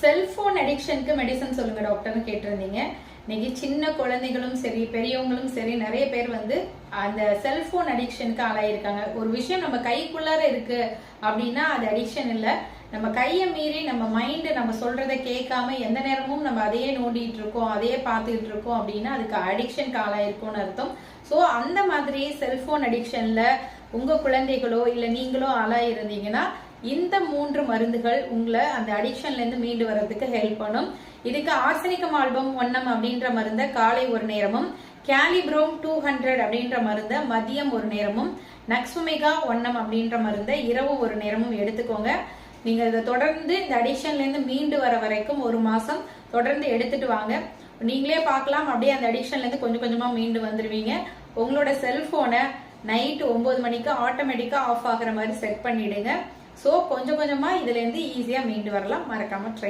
Cellphone அடிக்ஷனுக்கு medicine சொல்லுங்க டாக்டர்னு கேட்டிருந்தீங்க. இன்னைக்கு சின்ன குழந்தைகளும் சரி பெரியவங்களும் சரி நிறைய பேர் அந்த செல்போன் அடிக்ஷனுக்கு ஆளாயிருக்காங்க. ஒரு விஷயம் நம்ம கைக்குள்ளார இருக்கு அப்படின்னா அது அடிக்ஷன் இல்ல. நம்ம கையை மீறி நம்ம மைண்ட் நம்ம சொல்றதை கேட்காம எந்த நேரமும் நம்ம அதையே நோண்டிட்டு இருக்கோம், அதையே பார்த்துட்டு இருக்கோம் அப்படின்னா அதுக்கு அடிக்ஷனுக்கு ஆளாயிருக்கும்னு அர்த்தம். ஸோ அந்த மாதிரி செல்போன் அடிக்ஷன்ல உங்க குழந்தைகளோ இல்ல நீங்களோ ஆளாயிருந்தீங்கன்னா இந்த 3 மருந்துகள் உங்களை அந்த அடிக்ஷன்ல இருந்து மீண்டு வர்றதுக்கு ஹெல்ப் பண்ணும். இதுக்கு ஆர்சனிகம் ஆல்பம் 1 அப்படின்ற மருந்தை காலை ஒரு நேரமும், கேலிப்ரோம் 200 அப்படின்ற மருந்தை மதியம் ஒரு நேரமும், நக்ஸுமெகா 1 அப்படின்ற மருந்தை இரவு ஒரு நேரமும் எடுத்துக்கோங்க. நீங்க இதை தொடர்ந்து இந்த அடிக்ஷன்ல இருந்து மீண்டு வர வரைக்கும் 1 மாசம் தொடர்ந்து எடுத்துட்டு வாங்க. நீங்களே பார்க்கலாம், அப்படியே அந்த அடிக்ஷன்ல இருந்து கொஞ்சம் கொஞ்சமா மீண்டு வந்துருவீங்க. உங்களோட செல்போனை நைட்டு 9 மணிக்கு ஆட்டோமேட்டிக்கா ஆஃப் ஆகுற மாதிரி செட் பண்ணிடுங்க. ஸோ கொஞ்சம் கொஞ்சமா இதுல இருந்து ஈஸியா மீண்டு வரலாம். மறக்காம ட்ரை